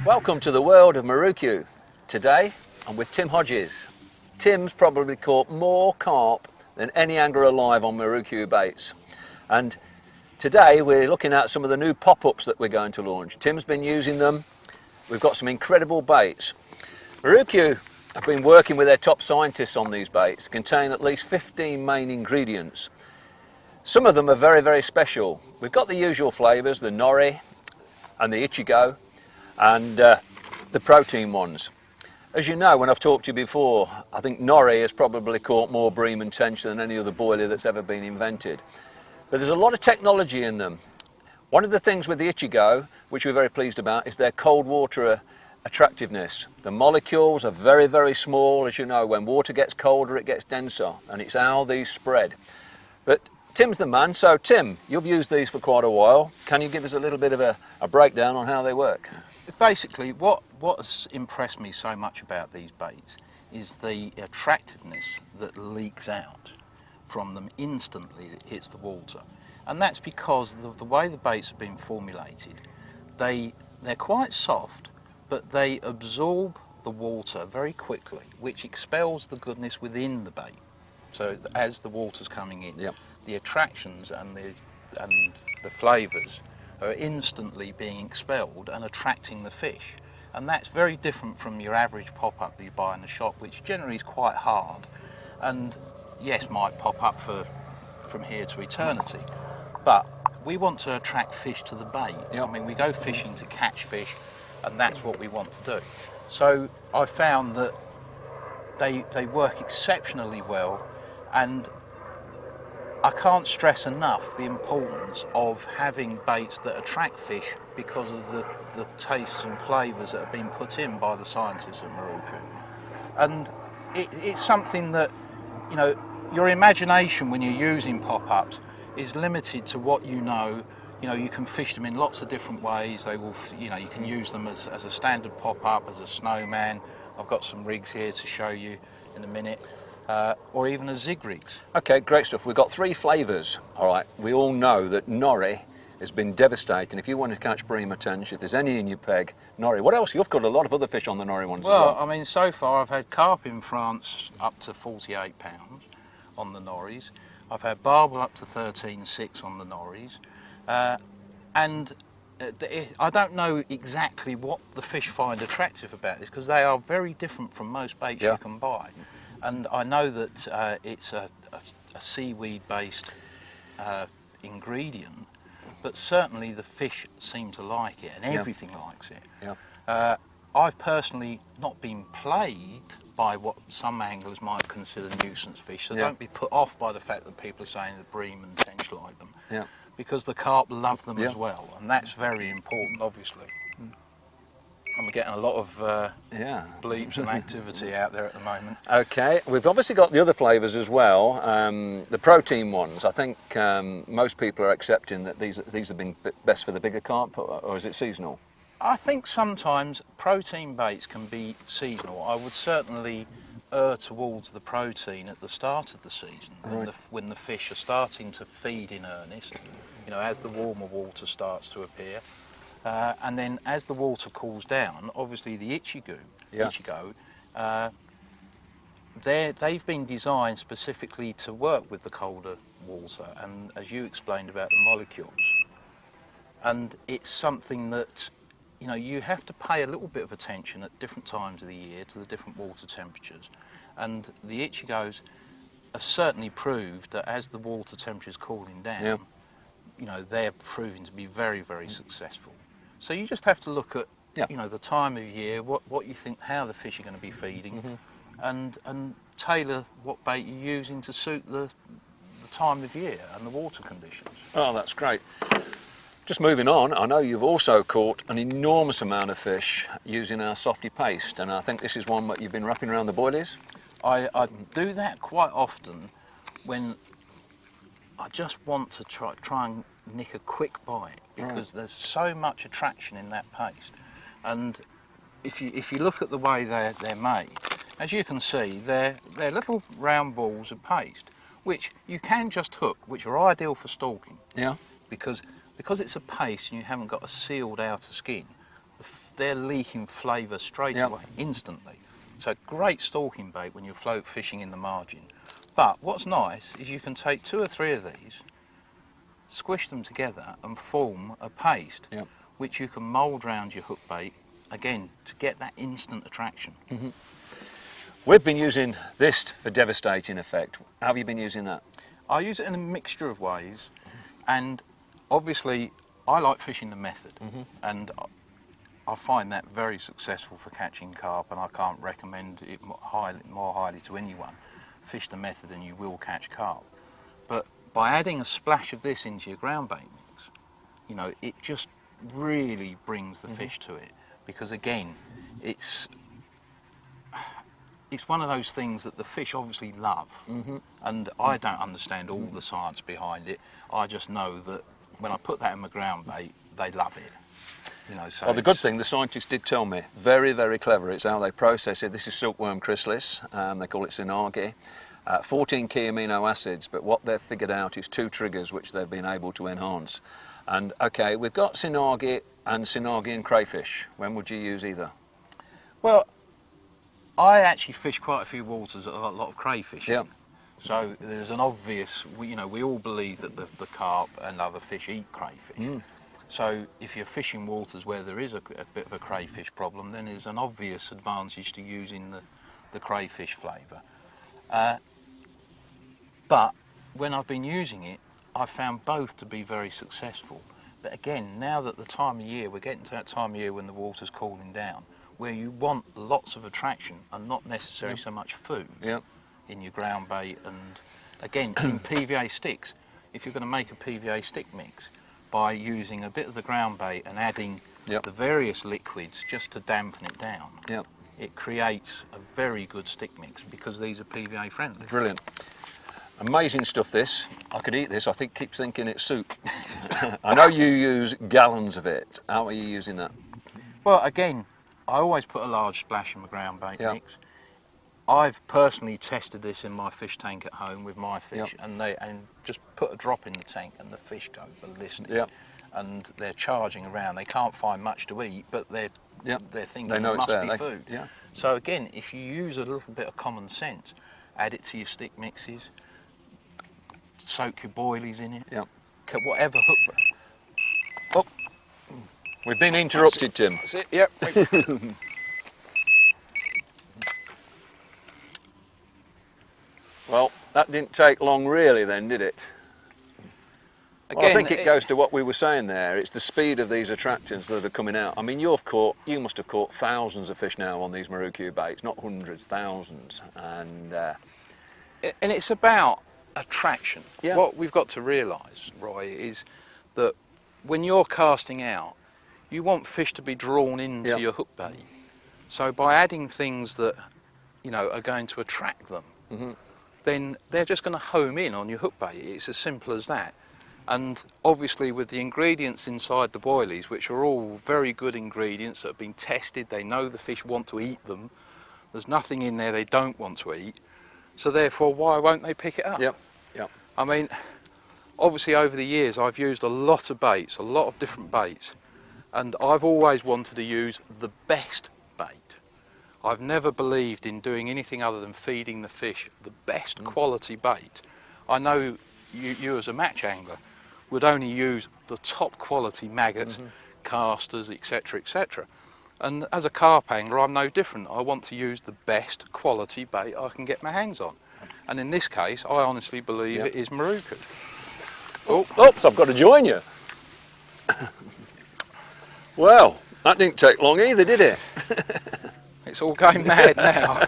Welcome to the world of Marukyu. Today I'm with Tim Hodges. Tim's probably caught more carp than any angler alive on Marukyu baits. And today we're looking at some of the new pop-ups that we're going to launch. Tim's been using them. We've got some incredible baits. Marukyu have been working with their top scientists on these baits, contain at least 15 main ingredients. Some of them are very, very special. We've got the usual flavours, the nori and the ichigo, and the protein ones. As you know, when I've talked to you before, I think nori has probably caught more bream and tench than any other boilie that's ever been invented. But there's a lot of technology in them. One of the things with the ichigo, which we're very pleased about, is their cold water attractiveness. The molecules are very, very small. As you know, when water gets colder, it gets denser, and it's how these spread. But Tim's the man. So Tim, you've used these for quite a while. Can you give us a little bit of a breakdown on how they work? Basically, what has impressed me so much about these baits is the attractiveness that leaks out from them instantly it hits the water. And that's because of the way the baits have been formulated. They're quite soft, but they absorb the water very quickly, which expels the goodness within the bait. So as the water's coming in, Yep. the attractions and the flavours are instantly being expelled and attracting the fish. And that's very different from your average pop-up that you buy in the shop, which generally is quite hard and yes, might pop up from here to eternity. But we want to attract fish to the bait. Yep. I mean, we go fishing to catch fish, and that's what we want to do. So I found that they work exceptionally well, and I can't stress enough the importance of having baits that attract fish because of the tastes and flavours that have been put in by the scientists at Marukyu. And it's something that, you know, your imagination when you're using pop-ups is limited to what you know. You know, you can fish them in lots of different ways. They will, you know, you can use them as a standard pop-up, as a snowman. I've got some rigs here to show you in a minute. Or even as zig rigs. Okay, great stuff. We've got 3 flavours. All right, we all know that nori has been devastating. If you want to catch bream or tench, if there's any in your peg, nori. What else? You've got a lot of other fish on the nori ones as well. Well, I mean, so far I've had carp in France up to 48 pounds on the noris. I've had barbel up to 13.6 on the noris. I don't know exactly what the fish find attractive about this, because they are very different from most baits you can buy. And I know that it's a seaweed-based ingredient, but certainly the fish seem to like it, and everything likes it. Yeah. I've personally not been plagued by what some anglers might consider nuisance fish, so don't be put off by the fact that people are saying that bream and tench like them, because the carp love them as well, and that's very important, obviously. And we're getting a lot of bleeps and activity out there at the moment. Okay, we've obviously got the other flavours as well, the protein ones. I think most people are accepting that these have been best for the bigger carp, or is it seasonal? I think sometimes protein baits can be seasonal. I would certainly err towards the protein at the start of the season, when the fish are starting to feed in earnest, you know, as the warmer water starts to appear. And then as the water cools down, obviously the ichigo, they've been designed specifically to work with the colder water, and as you explained about the molecules. And it's something that, you know, you have to pay a little bit of attention at different times of the year to the different water temperatures. And the ichigos have certainly proved that as the water temperature is cooling down, you know, they're proving to be very, very successful. So you just have to look at, you know, the time of year, what you think, how the fish are going to be feeding, and tailor what bait you're using to suit the time of year and the water conditions. Oh, that's great. Just moving on, I know you've also caught an enormous amount of fish using our softy paste, and I think this is one that you've been wrapping around the boilies. I do that quite often when I just want to try and nick a quick bite, because there's so much attraction in that paste. And if you look at the way they're made, as you can see, they're little round balls of paste, which you can just hook, which are ideal for stalking. Yeah. Because it's a paste and you haven't got a sealed outer skin, they're leaking flavour straight Yep. away, instantly. So great stalking bait when you're float fishing in the margin. But what's nice is you can take 2 or 3 of these, squish them together and form a paste, Yep. which you can mould round your hook bait, again, to get that instant attraction. We've been using this for devastating effect. How have you been using that? I use it in a mixture of ways, and obviously I like fishing the method, and I find that very successful for catching carp, and I can't recommend it more highly to anyone. Fish the method and you will catch carp. But by adding a splash of this into your ground bait mix, you know, it just really brings the fish to it, because again, it's one of those things that the fish obviously love, and I don't understand all the science behind it. I just know that when I put that in my ground bait, they love it. You know, so Well, the good thing, the scientists did tell me, very, very clever. It's how they process it. This is silkworm chrysalis. They call it Sinagi. 14 key amino acids, but what they've figured out is 2 triggers which they've been able to enhance. And okay, we've got Sinagi and crayfish. When would you use either? Well, I actually fish quite a few waters that have got a lot of crayfish Yeah. in. So there's an obvious, we all believe that the carp and other fish eat crayfish. So if you're fishing waters where there is a bit of a crayfish problem, then there's an obvious advantage to using the crayfish flavour. But when I've been using it, I've found both to be very successful. But again, now that the time of year, we're getting to that time of year when the water's cooling down, where you want lots of attraction and not necessarily so much food in your ground bait. And again, in PVA sticks, if you're going to make a PVA stick mix, by using a bit of the ground bait and adding the various liquids just to dampen it down, it creates a very good stick mix, because these are PVA friendly. Brilliant. Amazing stuff, this. I could eat this. I keep thinking it's soup. I know you use gallons of it. How are you using that? Well, again, I always put a large splash in my ground bait mix. I've personally tested this in my fish tank at home with my fish, and just put a drop in the tank and the fish go ballistic. And they're charging around. They can't find much to eat, but they're thinking they know it it's must there. be food. So again, if you use a little bit of common sense, add it to your stick mixes, soak your boilies in it, whatever hook. Oh, we've been interrupted, Tim. That's it. Yep. Well, that didn't take long really then, did it? Again, Well, I think it goes to what we were saying there. It's the speed of these attractions that are coming out. I mean, you must have caught thousands of fish now on these Marukyu baits, not hundreds, thousands. And it's about attraction. Yeah. What we've got to realise, Roy, is that when you're casting out, you want fish to be drawn into your hook bait. So by adding things that, you know, are going to attract them, then they're just going to home in on your hook bait. It's as simple as that. And obviously with the ingredients inside the boilies, which are all very good ingredients that have been tested, they know the fish want to eat them. There's nothing in there they don't want to eat. So therefore, why won't they pick it up? I mean, obviously over the years I've used a lot of baits, a lot of different baits, and I've always wanted to use the best bait. I've never believed in doing anything other than feeding the fish the best quality bait. I know you as a match angler would only use the top quality maggots, casters, etc, etc. And as a carp angler, I'm no different. I want to use the best quality bait I can get my hands on. And in this case, I honestly believe it is Marukyu. Oops, I've got to join you. Well, that didn't take long either, did it? It's all going mad now.